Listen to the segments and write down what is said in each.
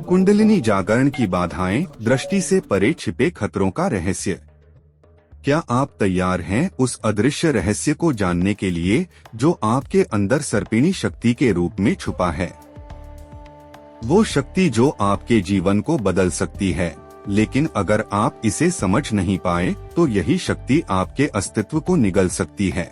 कुंडलिनी जागरण की बाधाएं, दृष्टि से परे छिपे खतरों का रहस्य। क्या आप तैयार हैं उस अदृश्य रहस्य को जानने के लिए जो आपके अंदर सर्पिणी शक्ति के रूप में छुपा है? वो शक्ति जो आपके जीवन को बदल सकती है, लेकिन अगर आप इसे समझ नहीं पाए तो यही शक्ति आपके अस्तित्व को निगल सकती है।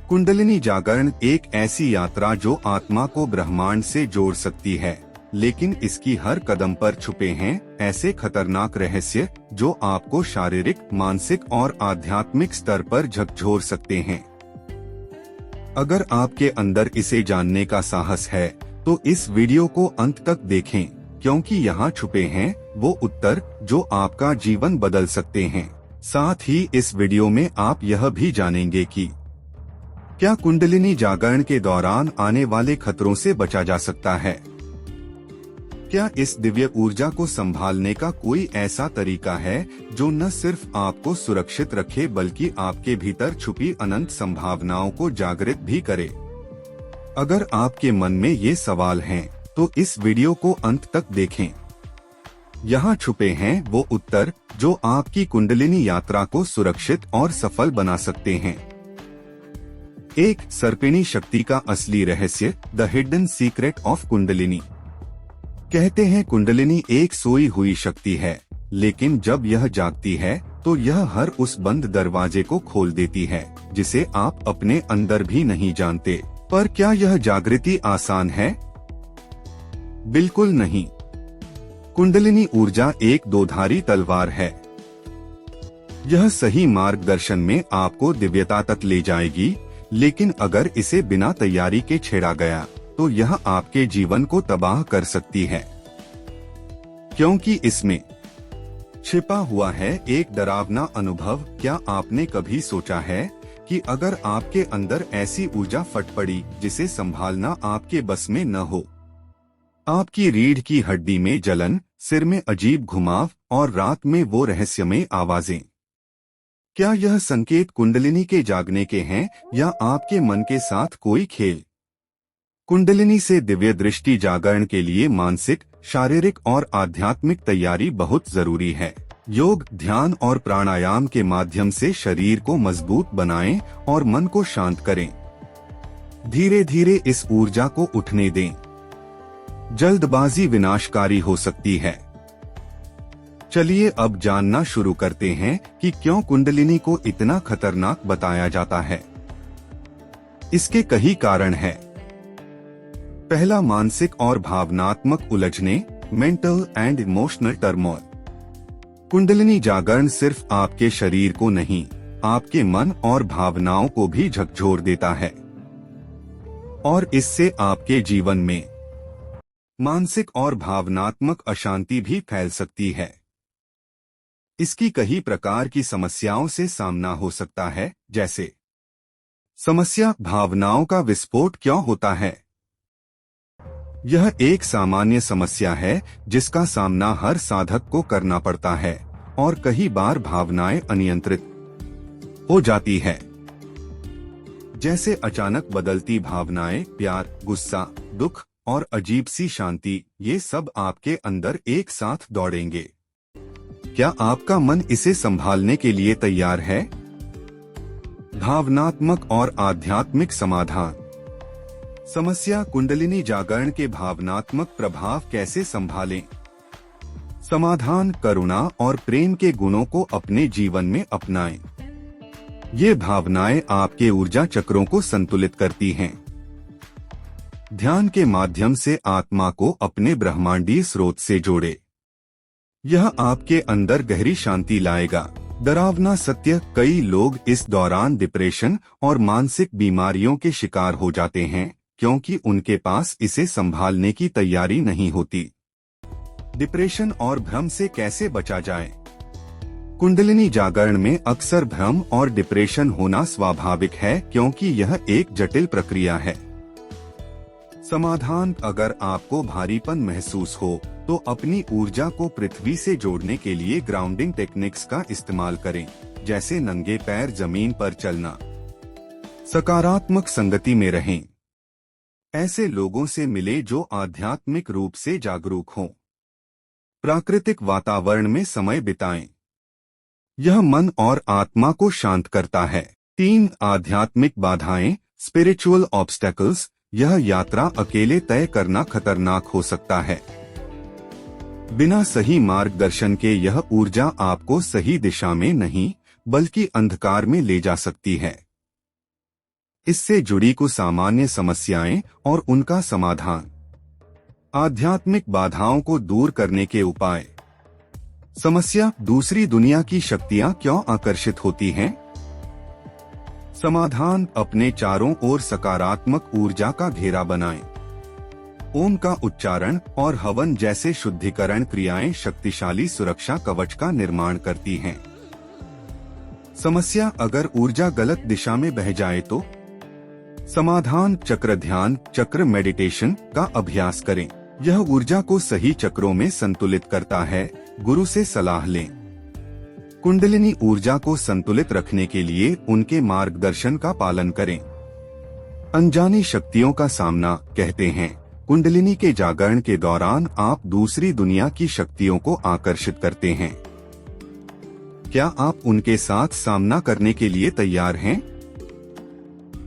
कुंडलिनी जागरण एक ऐसी यात्रा जो आत्मा को ब्रह्मांड से जोड़ सकती है, लेकिन इसकी हर कदम पर छुपे हैं ऐसे खतरनाक रहस्य जो आपको शारीरिक, मानसिक और आध्यात्मिक स्तर पर झकझोर सकते हैं। अगर आपके अंदर इसे जानने का साहस है तो इस वीडियो को अंत तक देखें, क्योंकि यहाँ छुपे हैं वो उत्तर जो आपका जीवन बदल सकते हैं। साथ ही इस वीडियो में आप यह भी जानेंगे कि क्या कुंडलिनी जागरण के दौरान आने वाले खतरों से बचा जा सकता है। क्या इस दिव्य ऊर्जा को संभालने का कोई ऐसा तरीका है जो न सिर्फ आपको सुरक्षित रखे बल्कि आपके भीतर छुपी अनंत संभावनाओं को जागृत भी करे। अगर आपके मन में ये सवाल हैं, तो इस वीडियो को अंत तक देखें। यहाँ छुपे हैं वो उत्तर जो आपकी कुंडलिनी यात्रा को सुरक्षित और सफल बना सकते हैं। एक, सर्पिणी शक्ति का असली रहस्य, the hidden secret of kundalini. कहते हैं कुंडलिनी एक सोई हुई शक्ति है, लेकिन जब यह जागती है तो यह हर उस बंद दरवाजे को खोल देती है जिसे आप अपने अंदर भी नहीं जानते। पर क्या यह जागृति आसान है? बिल्कुल नहीं। कुंडलिनी ऊर्जा एक दोधारी तलवार है। यह सही मार्गदर्शन में आपको दिव्यता तक ले जाएगी, लेकिन अगर इसे बिना तैयारी के छेड़ा गया तो यह आपके जीवन को तबाह कर सकती है, क्योंकि इसमें छिपा हुआ है एक डरावना अनुभव। क्या आपने कभी सोचा है कि अगर आपके अंदर ऐसी ऊर्जा फट पड़ी जिसे संभालना आपके बस में न हो? आपकी रीढ़ की हड्डी में जलन, सिर में अजीब घुमाव और रात में वो रहस्यमय आवाजें। क्या यह संकेत कुंडलिनी के जागने के हैं या आपके मन के साथ कोई खेल? कुंडलिनी से दिव्य दृष्टि जागरण के लिए मानसिक, शारीरिक और आध्यात्मिक तैयारी बहुत जरूरी है। योग, ध्यान और प्राणायाम के माध्यम से शरीर को मजबूत बनाएं और मन को शांत करें। धीरे धीरे इस ऊर्जा को उठने दें। जल्दबाजी विनाशकारी हो सकती है। चलिए अब जानना शुरू करते हैं कि क्यों कुंडलिनी को इतना खतरनाक बताया जाता है। इसके कई कारण हैं। पहला, मानसिक और भावनात्मक उलझने, mental and emotional turmoil. Kundalini जागरण सिर्फ आपके शरीर को नहीं, आपके मन और भावनाओं को भी झकझोर देता है, और इससे आपके जीवन में मानसिक और भावनात्मक अशांति भी फैल सकती है। इसकी कई प्रकार की समस्याओं से सामना हो सकता है, जैसे समस्या, भावनाओं का विस्फोट क्यों होता है? यह एक सामान्य समस्या है जिसका सामना हर साधक को करना पड़ता है, और कई बार भावनाएं अनियंत्रित हो जाती है, जैसे अचानक बदलती भावनाएं, प्यार, गुस्सा, दुख और अजीब सी शांति। ये सब आपके अंदर एक साथ दौड़ेंगे। क्या आपका मन इसे संभालने के लिए तैयार है? भावनात्मक और आध्यात्मिक समाधान। समस्या, कुंडलिनी जागरण के भावनात्मक प्रभाव कैसे संभालें? समाधान, करुणा और प्रेम के गुणों को अपने जीवन में अपनाएं। ये भावनाएं आपके ऊर्जा चक्रों को संतुलित करती हैं। ध्यान के माध्यम से आत्मा को अपने ब्रह्मांडीय स्रोत से जोड़े। यह आपके अंदर गहरी शांति लाएगा। डरावना सत्य, कई लोग इस दौरान डिप्रेशन और मानसिक बीमारियों के शिकार हो जाते हैं, क्योंकि उनके पास इसे संभालने की तैयारी नहीं होती। डिप्रेशन और भ्रम से कैसे बचा जाए? कुंडलिनी जागरण में अक्सर भ्रम और डिप्रेशन होना स्वाभाविक है, क्योंकि यह एक जटिल प्रक्रिया है। समाधान, अगर आपको भारीपन महसूस हो तो अपनी ऊर्जा को पृथ्वी से जोड़ने के लिए ग्राउंडिंग टेक्निक्स का इस्तेमाल करें, जैसे नंगे पैर जमीन पर चलना। सकारात्मक संगति में रहें। ऐसे लोगों से मिले जो आध्यात्मिक रूप से जागरूक हों। प्राकृतिक वातावरण में समय बिताएं। यह मन और आत्मा को शांत करता है। 3 आध्यात्मिक बाधाएं, स्पिरिचुअल ऑब्स्टेकल्स। यह यात्रा अकेले तय करना खतरनाक हो सकता है। बिना सही मार्गदर्शन के यह ऊर्जा आपको सही दिशा में नहीं बल्कि अंधकार में ले जा सकती है। इससे जुड़ी कुछ सामान्य समस्याएं और उनका समाधान। आध्यात्मिक बाधाओं को दूर करने के उपाय। समस्या: दूसरी दुनिया की शक्तियां क्यों आकर्षित होती हैं? समाधान: अपने चारों ओर सकारात्मक ऊर्जा का घेरा बनाएं। ओम का उच्चारण और हवन जैसे शुद्धिकरण क्रियाएं शक्तिशाली सुरक्षा कवच का निर्माण करती हैं। समस्या: अगर ऊर्जा गलत दिशा में बह जाए तो? समाधान: चक्र ध्यान, चक्र मेडिटेशन का अभ्यास करें। यह ऊर्जा को सही चक्रों में संतुलित करता है। गुरु से सलाह लें। कुंडलिनी ऊर्जा को संतुलित रखने के लिए उनके मार्गदर्शन का पालन करें। अनजानी शक्तियों का सामना। कहते हैं, कुंडलिनी के जागरण के दौरान आप दूसरी दुनिया की शक्तियों को आकर्षित करते हैं। क्या आप उनके साथ सामना करने के लिए तैयार हैं?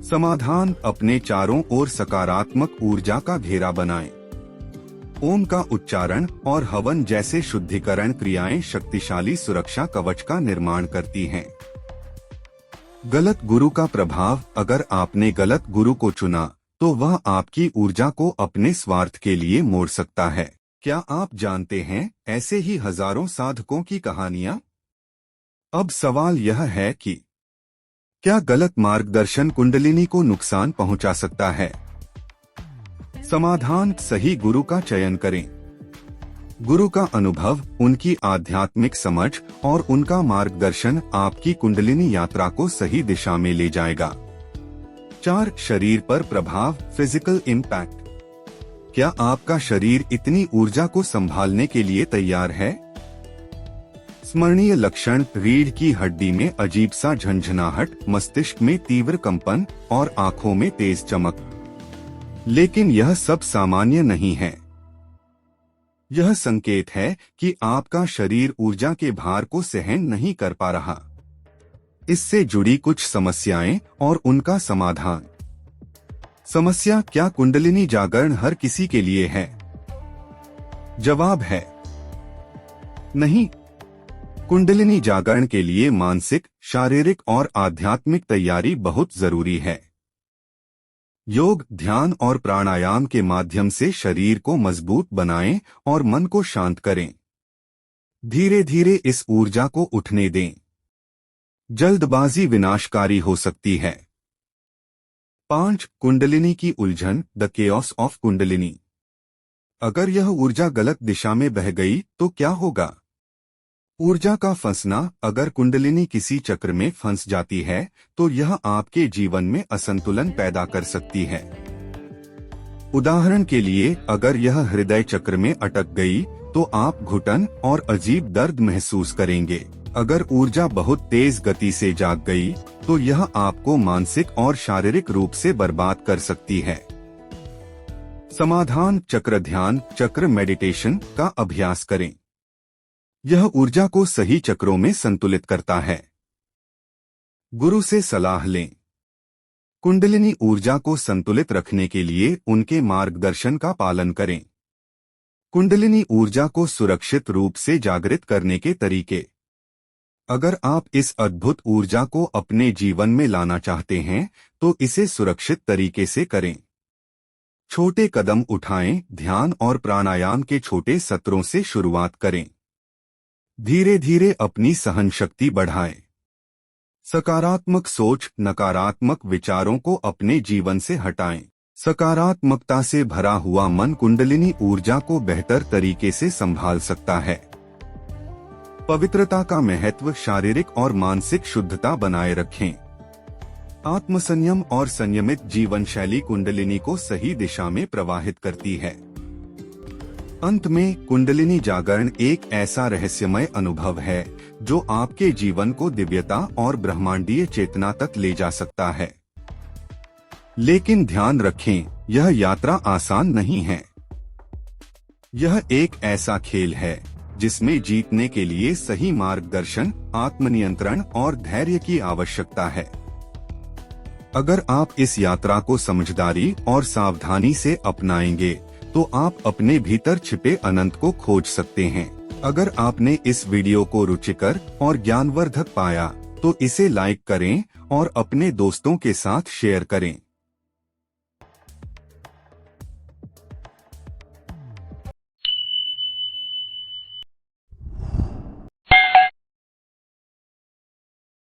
समाधान: अपने चारों ओर सकारात्मक ऊर्जा का घेरा बनाएं। ओम का उच्चारण और हवन जैसे शुद्धिकरण क्रियाएं शक्तिशाली सुरक्षा कवच का निर्माण करती हैं। गलत गुरु का प्रभाव। अगर आपने गलत गुरु को चुना तो वह आपकी ऊर्जा को अपने स्वार्थ के लिए मोड़ सकता है। क्या आप जानते हैं ऐसे ही हजारों साधकों की कहानियां? अब सवाल यह है कि क्या गलत मार्गदर्शन कुंडलिनी को नुकसान पहुंचा सकता है? समाधान: सही गुरु का चयन करें। गुरु का अनुभव, उनकी आध्यात्मिक समझ और उनका मार्गदर्शन आपकी कुंडलिनी यात्रा को सही दिशा में ले जाएगा। 4 शरीर पर प्रभाव, फिजिकल इम्पैक्ट। क्या आपका शरीर इतनी ऊर्जा को संभालने के लिए तैयार है? स्मरणीय लक्षण: रीढ़ की हड्डी में अजीब सा झंझनाहट, मस्तिष्क में तीव्र कंपन और आंखों में तेज चमक। लेकिन यह सब सामान्य नहीं है। यह संकेत है कि आपका शरीर ऊर्जा के भार को सहन नहीं कर पा रहा। इससे जुड़ी कुछ समस्याएं और उनका समाधान। समस्या: क्या कुंडलिनी जागरण हर किसी के लिए है? जवाब है नहीं। कुंडलिनी जागरण के लिए मानसिक, शारीरिक और आध्यात्मिक तैयारी बहुत जरूरी है। योग, ध्यान और प्राणायाम के माध्यम से शरीर को मजबूत बनाएं और मन को शांत करें। धीरे धीरे इस ऊर्जा को उठने दें। जल्दबाजी विनाशकारी हो सकती है। 5 कुंडलिनी की उलझन, द केओस ऑफ कुंडलिनी। अगर यह ऊर्जा गलत दिशा में बह गई तो क्या होगा? ऊर्जा का फंसना: अगर कुंडलिनी किसी चक्र में फंस जाती है तो यह आपके जीवन में असंतुलन पैदा कर सकती है। उदाहरण के लिए, अगर यह हृदय चक्र में अटक गई तो आप घुटन और अजीब दर्द महसूस करेंगे। अगर ऊर्जा बहुत तेज गति से जाग गई तो यह आपको मानसिक और शारीरिक रूप से बर्बाद कर सकती है। समाधान: चक्र ध्यान, चक्र मेडिटेशन का अभ्यास करें। यह ऊर्जा को सही चक्रों में संतुलित करता है। गुरु से सलाह लें। कुंडलिनी ऊर्जा को संतुलित रखने के लिए उनके मार्गदर्शन का पालन करें। कुंडलिनी ऊर्जा को सुरक्षित रूप से जागृत करने के तरीके। अगर आप इस अद्भुत ऊर्जा को अपने जीवन में लाना चाहते हैं तो इसे सुरक्षित तरीके से करें। छोटे कदम उठाएं। ध्यान और प्राणायाम के छोटे सत्रों से शुरुआत करें। धीरे धीरे अपनी सहनशक्ति बढ़ाएं। सकारात्मक सोच, नकारात्मक विचारों को अपने जीवन से हटाएं। सकारात्मकता से भरा हुआ मन कुंडलिनी ऊर्जा को बेहतर तरीके से संभाल सकता है। पवित्रता का महत्व, शारीरिक और मानसिक शुद्धता बनाए रखें। आत्मसंयम और संयमित जीवन शैली कुंडलिनी को सही दिशा में प्रवाहित करती है। अंत में, कुंडलिनी जागरण एक ऐसा रहस्यमय अनुभव है जो आपके जीवन को दिव्यता और ब्रह्मांडीय चेतना तक ले जा सकता है। लेकिन ध्यान रखें, यह यात्रा आसान नहीं है। यह एक ऐसा खेल है जिसमें जीतने के लिए सही मार्गदर्शन, आत्मनियंत्रण और धैर्य की आवश्यकता है। अगर आप इस यात्रा को समझदारी और सावधानी से अपनाएंगे, तो आप अपने भीतर छिपे अनंत को खोज सकते हैं। अगर आपने इस वीडियो को रुचिकर और ज्ञानवर्धक पाया, तो इसे लाइक करें और अपने दोस्तों के साथ शेयर करें।